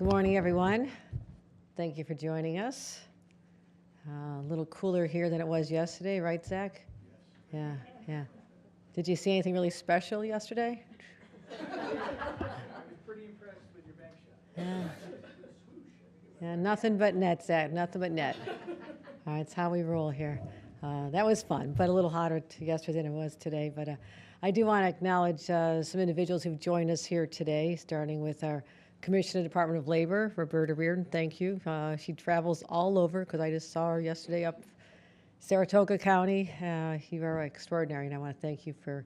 Good morning, everyone. Thank you for joining us. A little cooler here than it was yesterday, right, Zach? Yes. Yeah. Did you see anything really special yesterday? I was pretty impressed with your bank shot. Yeah, nothing but net, Zach, nothing but net. All right, it's how we roll here. That was fun, but a little hotter yesterday than it was today. But I do want to acknowledge some individuals who've joined us here today, starting with our Commissioner of the Department of Labor, Roberta Reardon. Thank you. She travels all over because I just saw her yesterday up Saratoga County. You are extraordinary, and I want to thank you for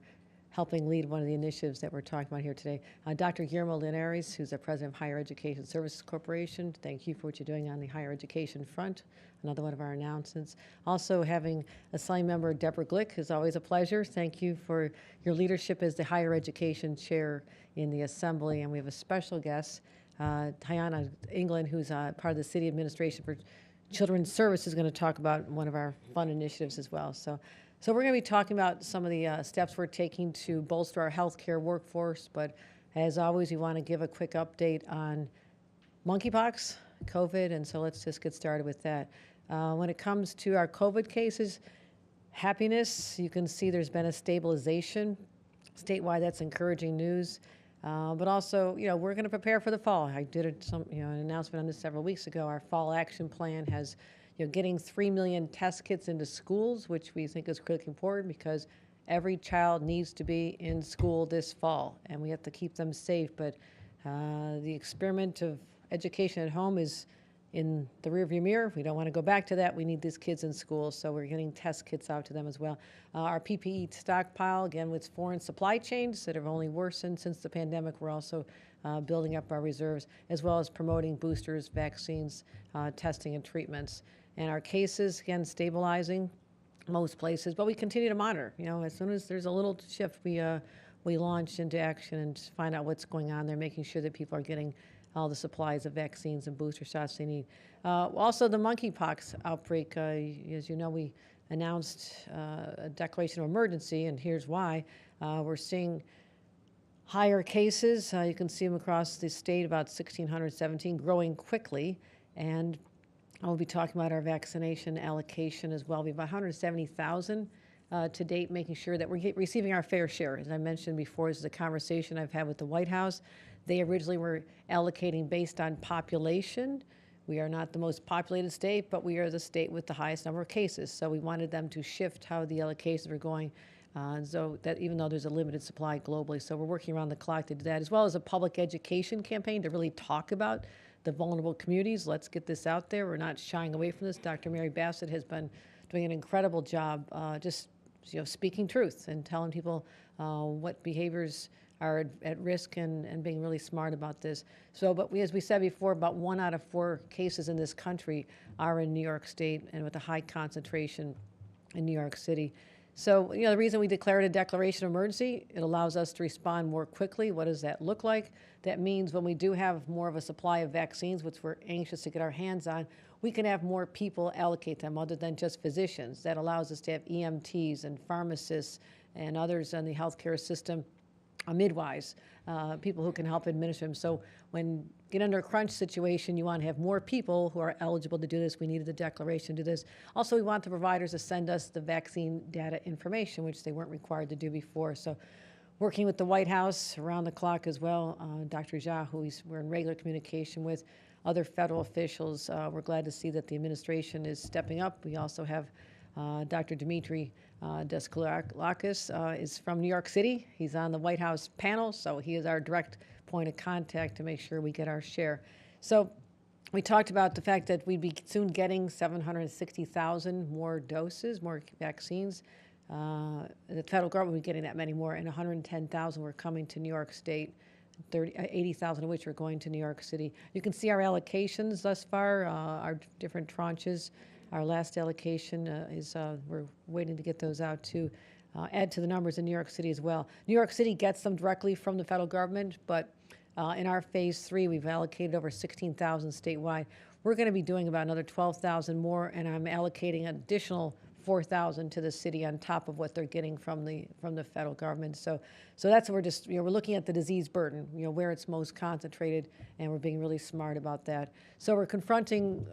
helping lead one of the initiatives that we're talking about here today. Dr. Guillermo Linares, who's the president of Higher Education Services Corporation. Thank you for what you're doing on the higher education front. Another one of our announcements. Also having assigned member Deborah Glick is always a pleasure. Thank you for your leadership as the higher education chair in the assembly. And we have a special guest, Tiana England, who's part of the city administration for Children's Service, is going to talk about one of our fun initiatives as well. So we're going to be talking about some of the steps we're taking to bolster our healthcare workforce. But as always, we want to give a quick update on monkeypox, COVID, and so let's just get started with that. When it comes to our COVID cases, happiness, you can see there's been a stabilization. Statewide, that's encouraging news. But also, we're going to prepare for the fall. I did an announcement on this several weeks ago. Our fall action plan has getting 3 million test kits into schools, which we think is critically important because every child needs to be in school this fall, and we have to keep them safe. But the experiment of education at home is in the rearview mirror. We don't want to go back to that. We need these kids in school, so we're getting test kits out to them as well. Our PPE stockpile, again, with foreign supply chains that have only worsened since the pandemic, we're also building up our reserves, as well as promoting boosters, vaccines, testing, and treatments. And our cases, again, stabilizing most places, but we continue to monitor. As soon as there's a little shift, we launch into action and just find out what's going on there, making sure that people are getting all the supplies of vaccines and booster shots they need. Also, the monkeypox outbreak, as you know, we announced a declaration of emergency, and here's why. We're seeing higher cases. You can see them across the state, about 1,617, growing quickly. And I'll be talking about our vaccination allocation as well. We have 170,000 to date, making sure that we're receiving our fair share. As I mentioned before, this is a conversation I've had with the White House. They originally were allocating based on population. We are not the most populated state, but we are the state with the highest number of cases. So we wanted them to shift how the allocations were going, so that even though there's a limited supply globally. So we're working around the clock to do that, as well as a public education campaign to really talk about the vulnerable communities. Let's get this out there. We're not shying away from this. Dr. Mary Bassett has been doing an incredible job just speaking truth and telling people what behaviors are at risk and being really smart about this. So, but as we said before, about 1 out of 4 cases in this country are in New York State, and with a high concentration in New York City. So, the reason we declared a declaration of emergency, it allows us to respond more quickly. What does that look like? That means when we do have more of a supply of vaccines, which we're anxious to get our hands on, we can have more people allocate them other than just physicians. That allows us to have EMTs and pharmacists and others in the healthcare system, midwives, people who can help administer them. So when you get under a crunch situation, you want to have more people who are eligible to do this. We needed the declaration to do this. Also, we want the providers to send us the vaccine data information, which they weren't required to do before. So working with the White House around the clock as well, Dr. Jha, who we're in regular communication with, other federal officials. We're glad to see that the administration is stepping up. We also have Dr. Dimitri Daskalakis is from New York City. He's on the White House panel, so he is our direct point of contact to make sure we get our share. So we talked about the fact that we'd be soon getting 760,000 more doses, more vaccines. The federal government will be getting that many more, and 110,000 were coming to New York State, 80,000 of which are going to New York City. You can see our allocations thus far, our different tranches. Our last allocation we're waiting to get those out to add to the numbers in New York City as well. New York City gets them directly from the federal government, but in our phase 3, we've allocated over 16,000 statewide. We're going to be doing about another 12,000 more, and I'm allocating an additional $4,000 to the city on top of what they're getting from the federal government. So that's what we're just, we're looking at the disease burden, where it's most concentrated, and we're being really smart about that. So we're confronting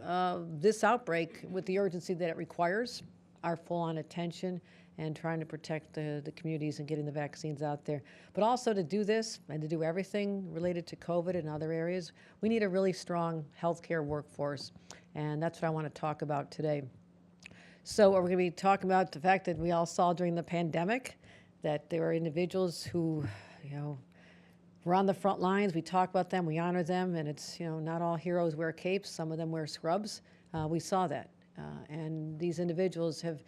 this outbreak with the urgency that it requires, our full-on attention, and trying to protect the communities and getting the vaccines out there. But also to do this and to do everything related to COVID and other areas, we need a really strong healthcare workforce, and that's what I want to talk about today. So we're going to be talking about the fact that we all saw during the pandemic that there are individuals who, were on the front lines. We talk about them, we honor them, and it's, not all heroes wear capes. Some of them wear scrubs. We saw that. And these individuals have,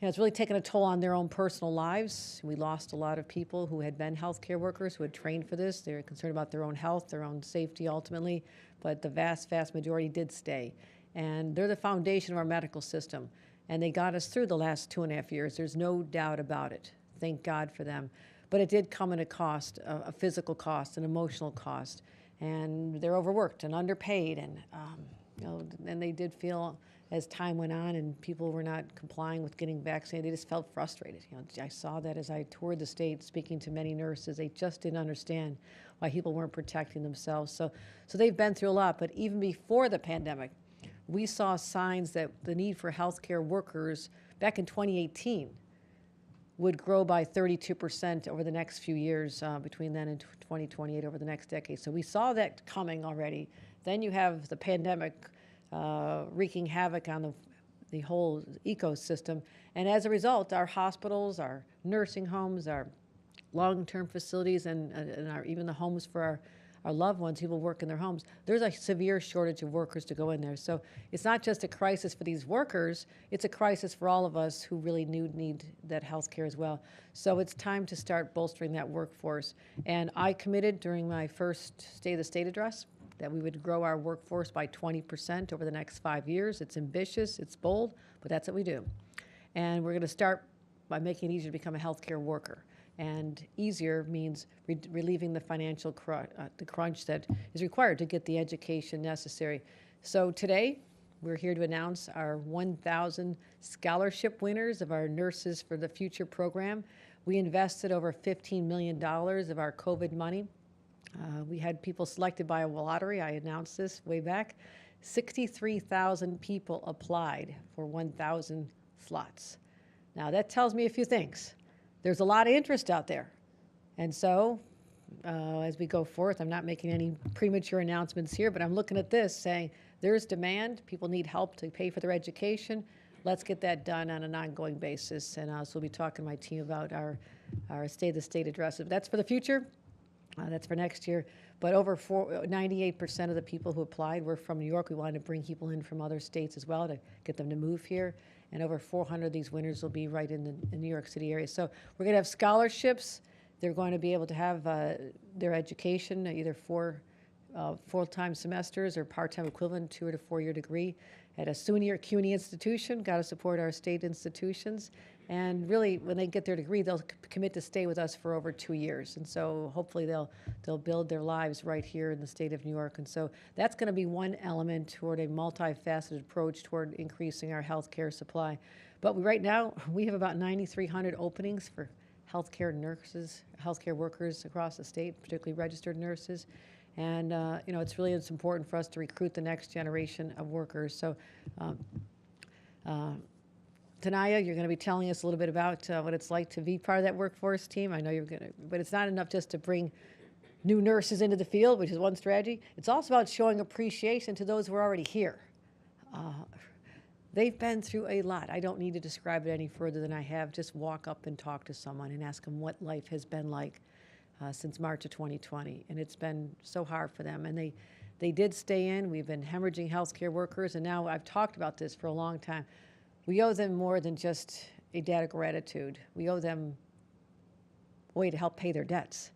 it's really taken a toll on their own personal lives. We lost a lot of people who had been healthcare workers, who had trained for this. They were concerned about their own health, their own safety ultimately, but the vast, vast majority did stay. And they're the foundation of our medical system. And they got us through the last 2.5 years. There's no doubt about it. Thank God for them. But it did come at a cost, a physical cost, an emotional cost. And they're overworked and underpaid. And, and they did feel, as time went on and people were not complying with getting vaccinated, they just felt frustrated. I saw that as I toured the state speaking to many nurses. They just didn't understand why people weren't protecting themselves. So they've been through a lot. But even before the pandemic, we saw signs that the need for healthcare workers back in 2018 would grow by 32% over the next few years, between then and 2028, over the next decade. So we saw that coming already. Then you have the pandemic wreaking havoc on the whole ecosystem. And as a result, our hospitals, our nursing homes, our long-term facilities, and even the homes for our loved ones, people work in their homes, there's a severe shortage of workers to go in there. So it's not just a crisis for these workers, it's a crisis for all of us who really need that health care as well. So it's time to start bolstering that workforce. And I committed during my first State of the State address that we would grow our workforce by 20% over the next 5 years. It's ambitious, it's bold, but that's what we do. And we're going to start by making it easier to become a healthcare worker. And easier means relieving the financial crunch that is required to get the education necessary. So today, we're here to announce our 1,000 scholarship winners of our Nurses for the Future program. We invested over $15 million of our COVID money. We had people selected by a lottery. I announced this way back. 63,000 people applied for 1,000 slots. Now, that tells me a few things. There's a lot of interest out there. And so, as we go forth, I'm not making any premature announcements here, but I'm looking at this saying there's demand. People need help to pay for their education. Let's get that done on an ongoing basis. And so we'll be talking to my team about our State of the State addresses. That's for the future. That's for next year. But over 98% of the people who applied were from New York. We wanted to bring people in from other states as well to get them to move here. And over 400 of these winners will be right in the New York City area. So we're going to have scholarships. They're going to be able to have their education, either full-time semesters or part-time equivalent, 2 or 4 year degree at a SUNY or CUNY institution. Got to support our state institutions. And really, when they get their degree, they'll commit to stay with us for over 2 years. And so hopefully they'll build their lives right here in the state of New York. And so that's going to be one element toward a multifaceted approach toward increasing our health care supply. But right now, we have about 9,300 openings for healthcare nurses, healthcare workers across the state, particularly registered nurses. And it's important for us to recruit the next generation of workers. So Tanaya, you're going to be telling us a little bit about what it's like to be part of that workforce team. I know you're going to, but it's not enough just to bring new nurses into the field, which is one strategy. It's also about showing appreciation to those who are already here. They've been through a lot. I don't need to describe it any further than I have. Just walk up and talk to someone and ask them what life has been like since March of 2020. And it's been so hard for them. And they did stay in. We've been hemorrhaging healthcare workers. And now I've talked about this for a long time. We owe them more than just a debt of gratitude. We owe them a way to help pay their debts.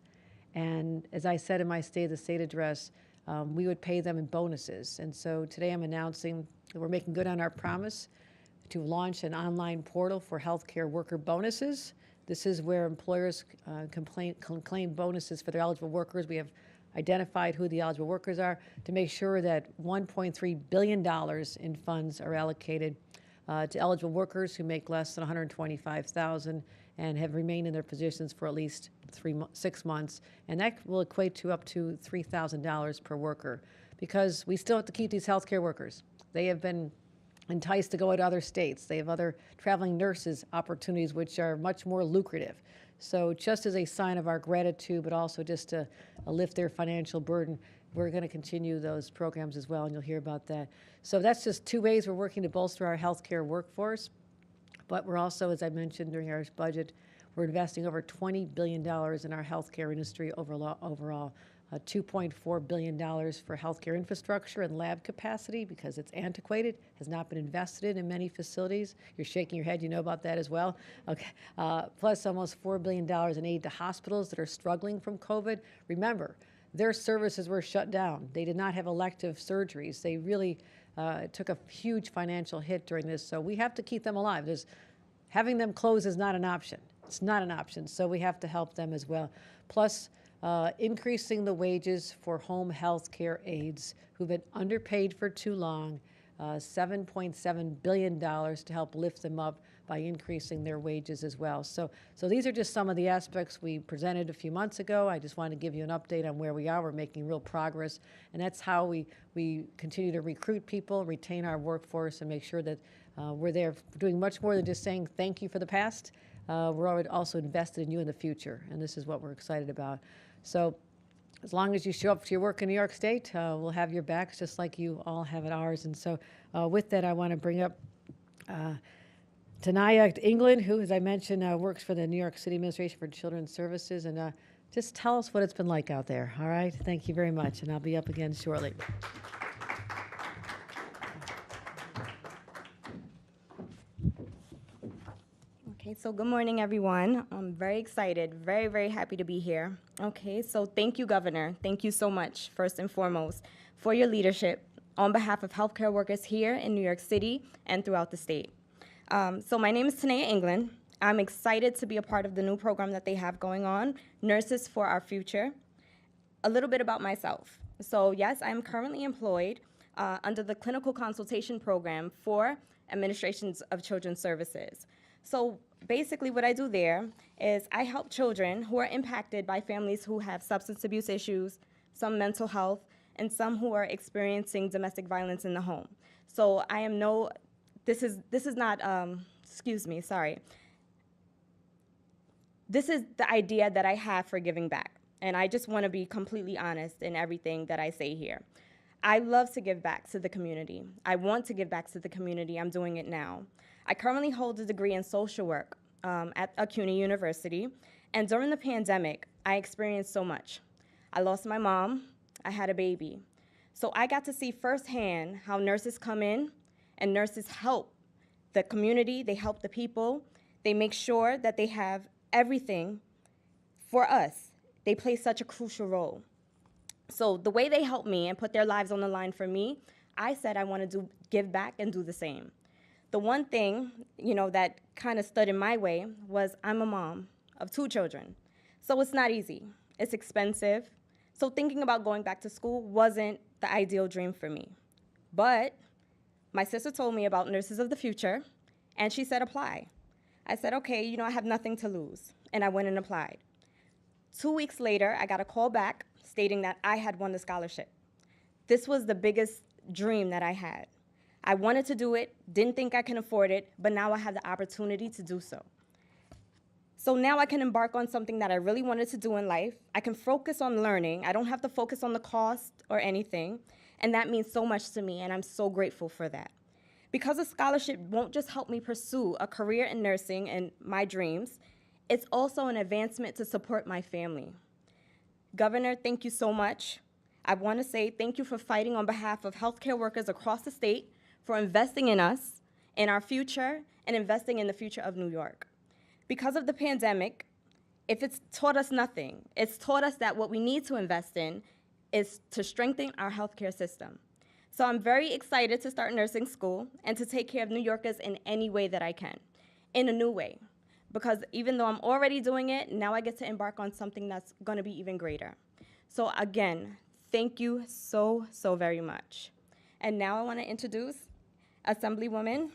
And as I said in my State of the State address, we would pay them in bonuses. And so today I'm announcing that we're making good on our promise to launch an online portal for healthcare worker bonuses. This is where employers can claim bonuses for their eligible workers. We have identified who the eligible workers are to make sure that $1.3 billion in funds are allocated to eligible workers who make less than $125,000 and have remained in their positions for at least 6 months, and that will equate to up to $3,000 per worker, because we still have to keep these healthcare workers. They have been enticed to go to other states. They have other traveling nurses opportunities, which are much more lucrative. So just as a sign of our gratitude, but also just to lift their financial burden, we're going to continue those programs as well, and you'll hear about that. So that's just 2 ways we're working to bolster our healthcare workforce. But we're also, as I mentioned during our budget, we're investing over $20 billion in our healthcare industry overall. $2.4 billion for healthcare infrastructure and lab capacity, because it's antiquated, has not been invested in many facilities. You're shaking your head, you know about that as well. Okay. Plus almost $4 billion in aid to hospitals that are struggling from COVID. Remember, their services were shut down. They did not have elective surgeries. They really took a huge financial hit during this, so we have to keep them alive. Having them close is not an option. It's not an option, so we have to help them as well. Plus, increasing the wages for home health care aides who've been underpaid for too long, $7.7 billion to help lift them up by increasing their wages as well. So these are just some of the aspects we presented a few months ago. I just wanted to give you an update on where we are. We're making real progress, and that's how we continue to recruit people, retain our workforce, and make sure that we're there doing much more than just saying thank you for the past. We're also invested in you in the future, and this is what we're excited about. So as long as you show up to your work in New York State, we'll have your backs just like you all have at ours. And so with that, I want to bring up Tanaya England, who, as I mentioned, works for the New York City Administration for Children's Services. And just tell us what it's been like out there, all right? Thank you very much, and I'll be up again shortly. Okay, so good morning, everyone. I'm very excited, very, very happy to be here. Okay, so thank you, Governor. Thank you so much, first and foremost, for your leadership on behalf of healthcare workers here in New York City and throughout the state. So my name is Tanaya England. I'm excited to be a part of the new program that they have going on, Nurses for Our Future. A little bit about myself. So yes, I'm currently employed under the Clinical Consultation Program for Administrations of Children's Services. So basically what I do there is I help children who are impacted by families who have substance abuse issues, some mental health, and some who are experiencing domestic violence in the home. So I am this is not, This is the idea that I have for giving back. And I just want to be completely honest in everything that I say here. I love to give back to the community. I want to give back to the community. I'm doing it now. I currently hold a degree in social work at CUNY University, and during the pandemic, I experienced so much. I lost my mom, I had a baby. So I got to see firsthand how nurses come in and nurses help the community, they help the people, they make sure that they have everything for us. They play such a crucial role. So the way they help me and put their lives on the line for me, I said I want to give back and do the same. The one thing, that kind of stood in my way was I'm a mom of 2 children. So it's not easy. It's expensive. So thinking about going back to school wasn't the ideal dream for me. But my sister told me about Nurses of the Future, and she said apply. I said, okay, I have nothing to lose, and I went and applied. 2 weeks later, I got a call back stating that I had won the scholarship. This was the biggest dream that I had. I wanted to do it, didn't think I can afford it, but now I have the opportunity to do so. So now I can embark on something that I really wanted to do in life. I can focus on learning. I don't have to focus on the cost or anything, and that means so much to me, and I'm so grateful for that. Because a scholarship won't just help me pursue a career in nursing and my dreams, it's also an advancement to support my family. Governor, thank you so much. I want to say thank you for fighting on behalf of healthcare workers across the state, for investing in us, in our future, and investing in the future of New York. Because of the pandemic, if it's taught us nothing, it's taught us that what we need to invest in is to strengthen our healthcare system. So I'm very excited to start nursing school and to take care of New Yorkers in any way that I can, in a new way. Because even though I'm already doing it, now I get to embark on something that's going to be even greater. So again, thank you so, so very much. And now I want to introduce Assemblywoman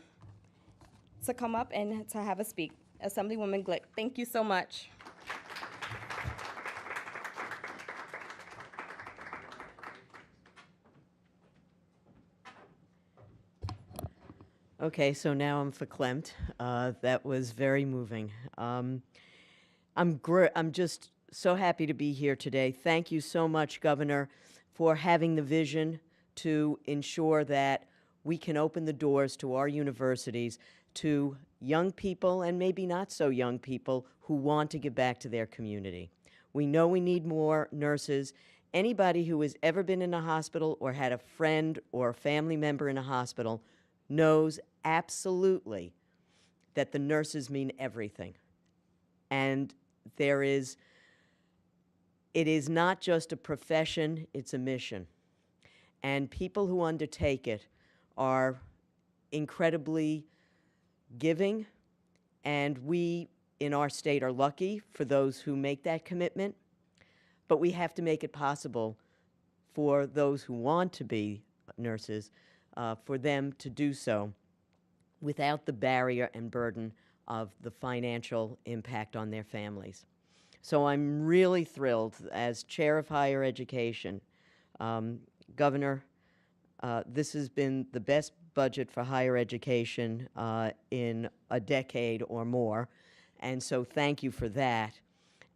to come up and to have a speak. Assemblywoman Glick, thank you so much. Okay, so now I'm verklempt. That was very moving. I'm just so happy to be here today. Thank you so much, Governor, for having the vision to ensure that we can open the doors to our universities to young people and maybe not so young people who want to give back to their community. We know we need more nurses. Anybody who has ever been in a hospital or had a friend or a family member in a hospital knows absolutely that the nurses mean everything. And it is not just a profession, it's a mission. And people who undertake it are incredibly giving, and we in our state are lucky for those who make that commitment, but we have to make it possible for those who want to be nurses, for them to do so without the barrier and burden of the financial impact on their families. So I'm really thrilled, as Chair of Higher Education, Governor, this has been the best budget for higher education in a decade or more, and so thank you for that.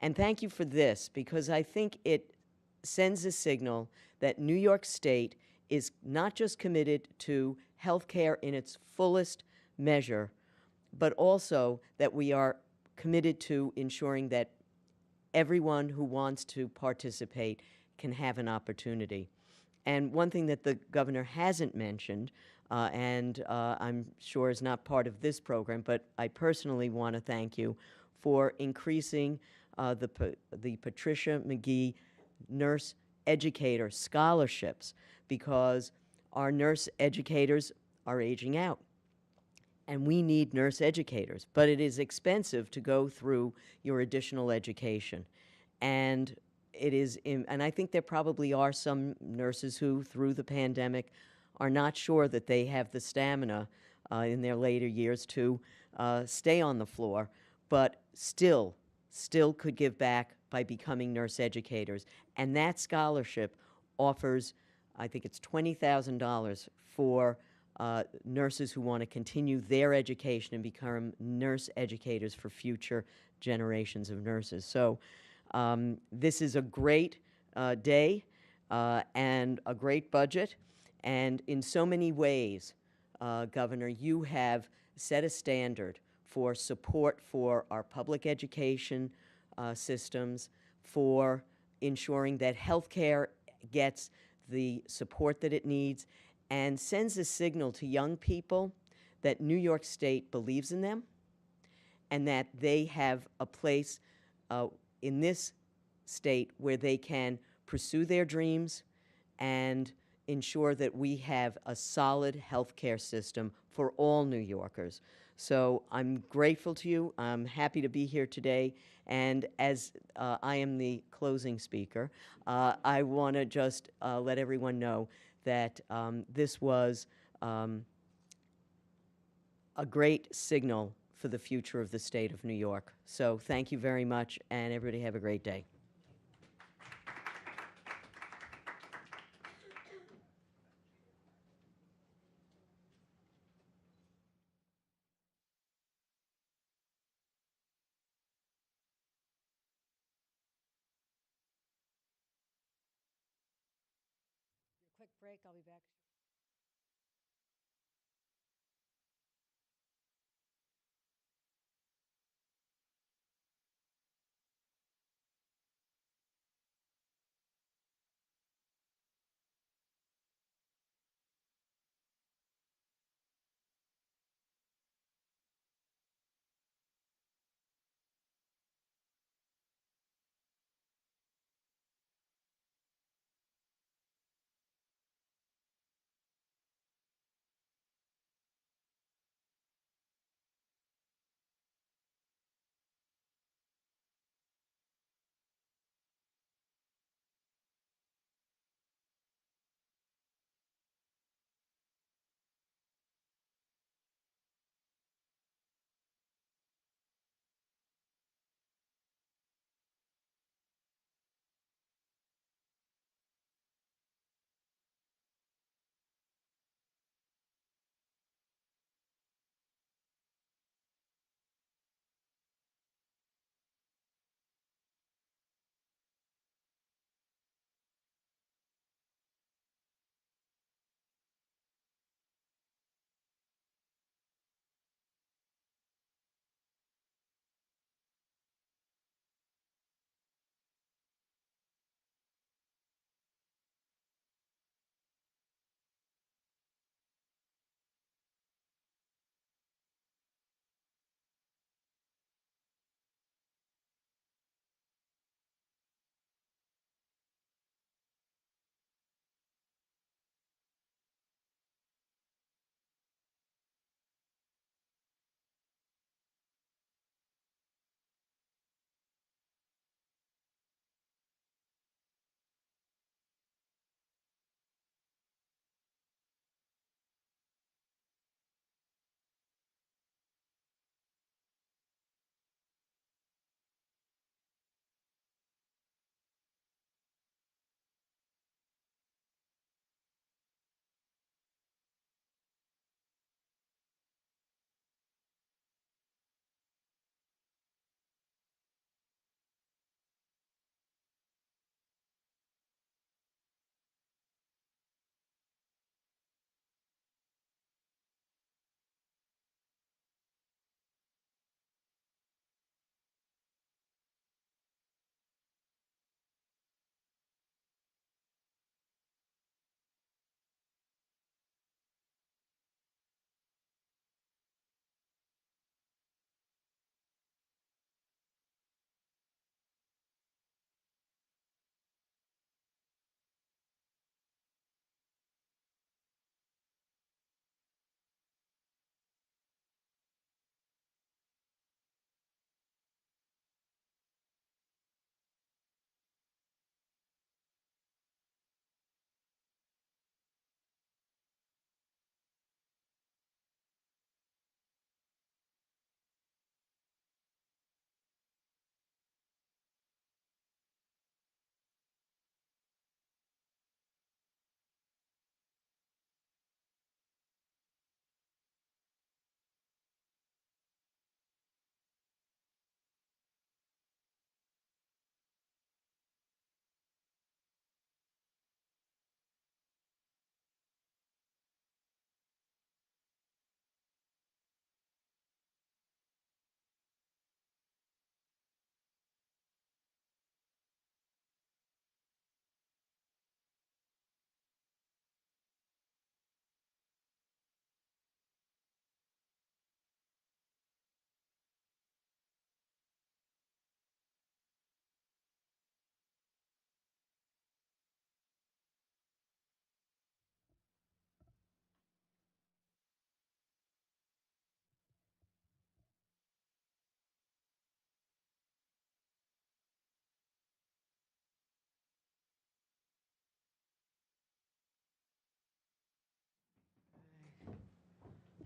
And thank you for this, because I think it sends a signal that New York State is not just committed to health care in its fullest measure, but also that we are committed to ensuring that everyone who wants to participate can have an opportunity. And one thing that the governor hasn't mentioned, and I'm sure is not part of this program, but I personally want to thank you for increasing the Patricia McGee Nurse Educator Scholarships, because our nurse educators are aging out. And we need nurse educators, but it is expensive to go through your additional education. And and I think there probably are some nurses who, through the pandemic, are not sure that they have the stamina in their later years to stay on the floor, but still could give back by becoming nurse educators. And that scholarship offers, I think it's $20,000 for nurses who want to continue their education and become nurse educators for future generations of nurses. So this is a great day and a great budget. And in so many ways, Governor, you have set a standard for support for our public education systems, for ensuring that healthcare gets the support that it needs, and sends a signal to young people that New York State believes in them and that they have a place in this state where they can pursue their dreams and ensure that we have a solid healthcare system for all New Yorkers. So I'm grateful to you. I'm happy to be here today. And as I am the closing speaker, I want to just let everyone know that this was a great signal for the future of the state of New York. So thank you very much, and everybody have a great day. Quick break, I'll be back.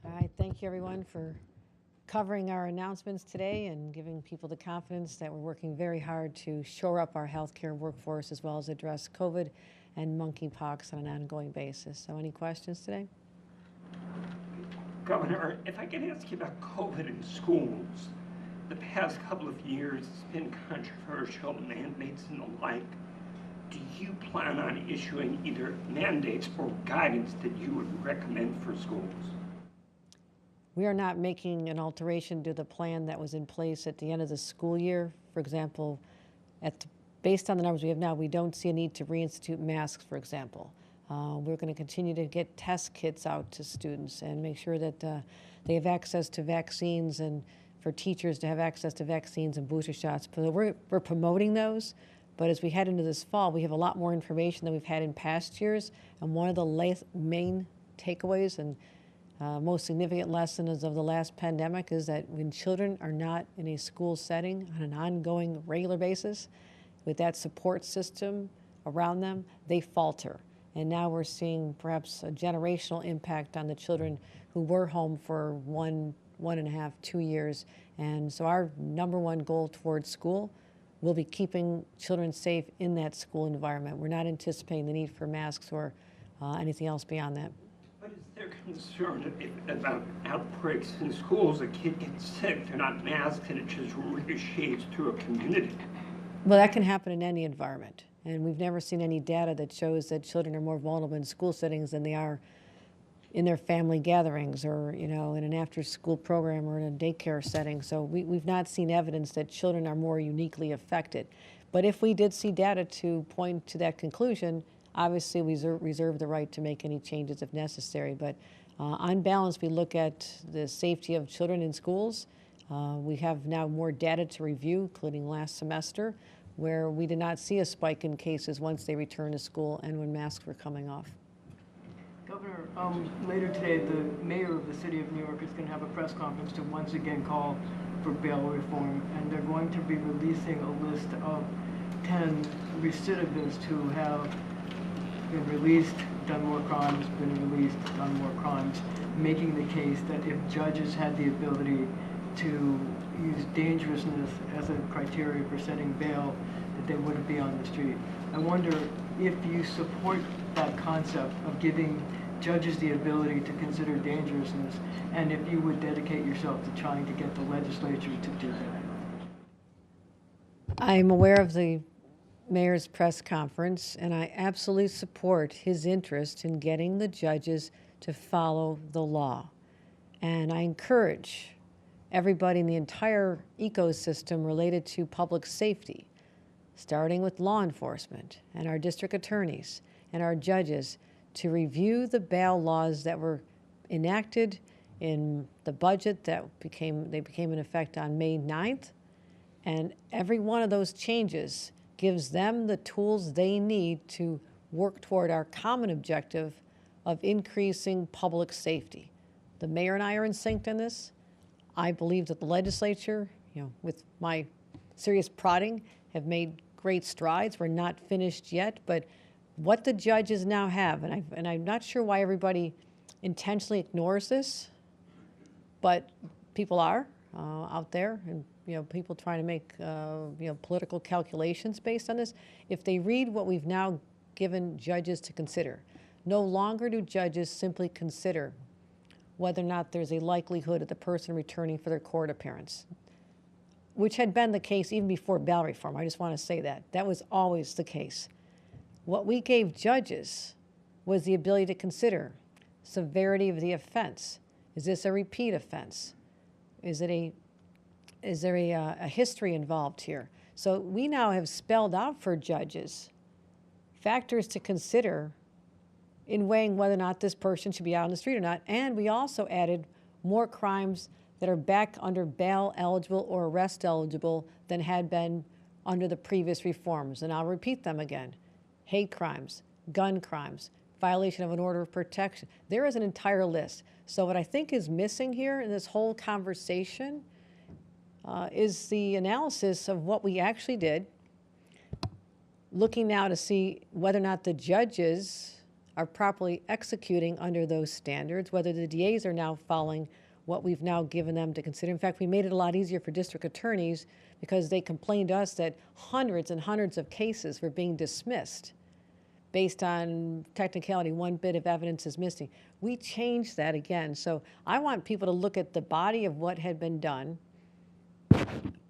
All right, thank you everyone for covering our announcements today and giving people the confidence that we're working very hard to shore up our healthcare workforce as well as address COVID and monkeypox on an ongoing basis. So any questions today? Governor, if I could ask you about COVID in schools, the past couple of years it's been controversial, mandates and the like. Do you plan on issuing either mandates or guidance that you would recommend for schools? We are not making an alteration to the plan that was in place at the end of the school year. For example, based on the numbers we have now, we don't see a need to reinstitute masks, for example. We're going to continue to get test kits out to students and make sure that they have access to vaccines, and for teachers to have access to vaccines and booster shots. But we're promoting those. But as we head into this fall, we have a lot more information than we've had in past years. And one of the main takeaways and most significant lessons of the last pandemic is that when children are not in a school setting on an ongoing, regular basis, with that support system around them, they falter. And now we're seeing perhaps a generational impact on the children who were home for 1.5, 2 years. And so our number one goal towards school will be keeping children safe in that school environment. We're not anticipating the need for masks or anything else beyond that. But is there concern about outbreaks in schools? A kid gets sick, they're not masked, and it just ricochets through a community. Well, that can happen in any environment. And we've never seen any data that shows that children are more vulnerable in school settings than they are in their family gatherings or, in an after-school program or in a daycare setting. So we've not seen evidence that children are more uniquely affected. But if we did see data to point to that conclusion, obviously we reserve the right to make any changes if necessary. But on balance, we look at the safety of children in schools. We have now more data to review, including last semester, where we did not see a spike in cases once they returned to school and when masks were coming off. Governor, later today, the mayor of the city of New York is going to have a press conference to once again call for bail reform, and they're going to be releasing a list of 10 recidivists who have been released, done more crimes, been released, done more crimes, making the case that if judges had the ability to use dangerousness as a criteria for setting bail, that they wouldn't be on the street. I wonder if you support that concept of giving judges the ability to consider dangerousness, and if you would dedicate yourself to trying to get the legislature to do that. I'm aware of the mayor's press conference, and I absolutely support his interest in getting the judges to follow the law. And I encourage everybody in the entire ecosystem related to public safety, starting with law enforcement and our district attorneys and our judges, to review the bail laws that were enacted in the budget that became in effect on May 9th. And every one of those changes gives them the tools they need to work toward our common objective of increasing public safety. The mayor and I are in sync on this. I believe that the legislature, with my serious prodding, have made great strides. We're not finished yet, but what the judges now have, and I'm not sure why everybody intentionally ignores this, but people are out there, and people trying to make political calculations based on this. If they read what we've now given judges to consider, no longer do judges simply consider whether or not there's a likelihood of the person returning for their court appearance, which had been the case even before bail reform. I just want to say that. That was always the case. What we gave judges was the ability to consider severity of the offense. Is this a repeat offense? Is there a history involved here? So we now have spelled out for judges factors to consider in weighing whether or not this person should be out on the street or not. And we also added more crimes that are back under bail eligible or arrest eligible than had been under the previous reforms. And I'll repeat them again. Hate crimes, gun crimes, violation of an order of protection. There is an entire list. So what I think is missing here in this whole conversation is the analysis of what we actually did, looking now to see whether or not the judges are properly executing under those standards, whether the DAs are now following what we've now given them to consider. In fact, we made it a lot easier for district attorneys because they complained to us that hundreds and hundreds of cases were being dismissed based on technicality, one bit of evidence is missing. We changed that again. So I want people to look at the body of what had been done,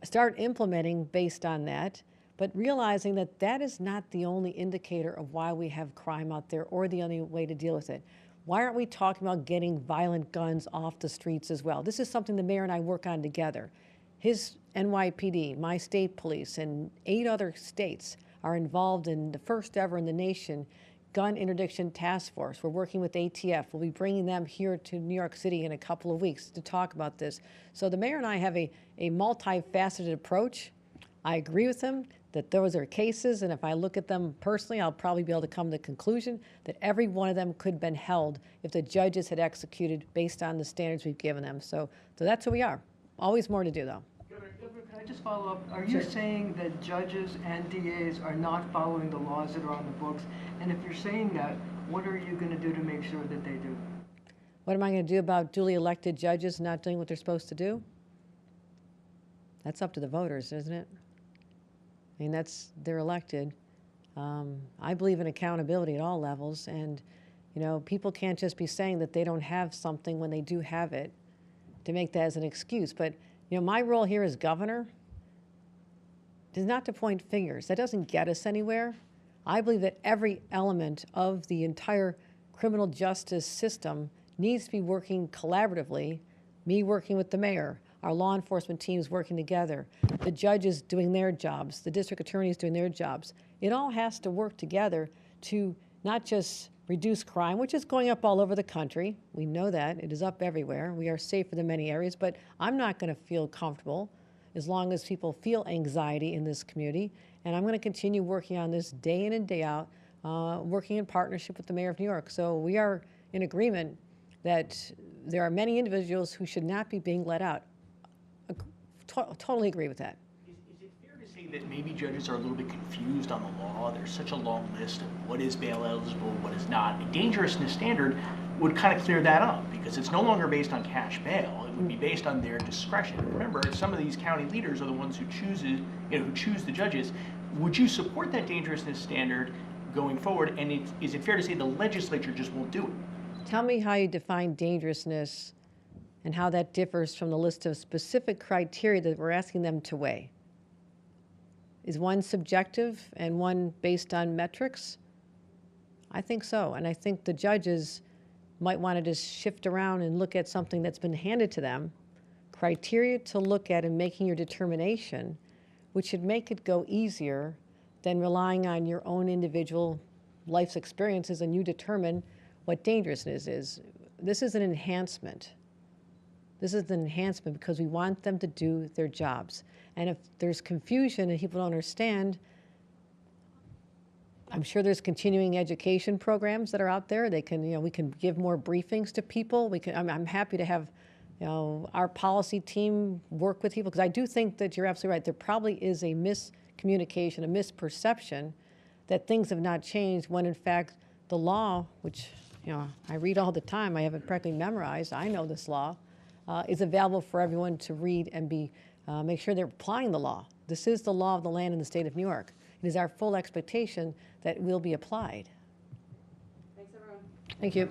start implementing based on that, but realizing that that is not the only indicator of why we have crime out there or the only way to deal with it. Why aren't we talking about getting violent guns off the streets as well? This is something the mayor and I work on together. His NYPD, my state police, and 8 other states are involved in the first ever in the nation gun interdiction task force. We're working with ATF. We'll be bringing them here to New York City in a couple of weeks to talk about this. So the mayor and I have a multifaceted approach. I agree with him that those are cases, and if I look at them personally, I'll probably be able to come to the conclusion that every one of them could have been held if the judges had executed based on the standards we've given them. So that's who we are. Always more to do, though. Governor, can I just follow up? Are you saying that judges and DAs are not following the laws that are on the books? And if you're saying that, what are you going to do to make sure that they do? What am I going to do about duly elected judges not doing what they're supposed to do? That's up to the voters, isn't it? I mean, they're elected. I believe in accountability at all levels, and people can't just be saying that they don't have something when they do have it to make that as an excuse. But my role here as governor is not to point fingers. That doesn't get us anywhere. I believe that every element of the entire criminal justice system needs to be working collaboratively, me working with the mayor, our law enforcement teams working together, the judges doing their jobs, the district attorneys doing their jobs. It all has to work together to not just reduce crime, which is going up all over the country. We know that. It is up everywhere. We are safer than many areas, but I'm not going to feel comfortable as long as people feel anxiety in this community. And I'm going to continue working on this day in and day out, working in partnership with the mayor of New York. So we are in agreement that there are many individuals who should not be being let out. Totally agree with that. Is it fair to say that maybe judges are a little bit confused on the law? There's such a long list of what is bail eligible, what is not. A dangerousness standard would kind of clear that up because it's no longer based on cash bail. It would be based on their discretion. Remember, some of these county leaders are the ones who choose the judges. Would you support that dangerousness standard going forward? And is it fair to say the legislature just won't do it? Tell me how you define dangerousness and how that differs from the list of specific criteria that we're asking them to weigh. Is one subjective and one based on metrics? I think so, and I think the judges might want to just shift around and look at something that's been handed to them, criteria to look at in making your determination, which should make it go easier than relying on your own individual life's experiences and you determine what dangerousness is. This is an enhancement. This is an enhancement because we want them to do their jobs. And if there's confusion and people don't understand, I'm sure there's continuing education programs that are out there. They can, we can give more briefings to people. I'm happy to have, our policy team work with people because I do think that you're absolutely right. There probably is a miscommunication, a misperception that things have not changed when in fact the law, which I read all the time, I have it practically memorized, I know this law, is available for everyone to read and make sure they're applying the law. This is the law of the land in the state of New York. It is our full expectation that it will be applied. Thanks, everyone. Thank you.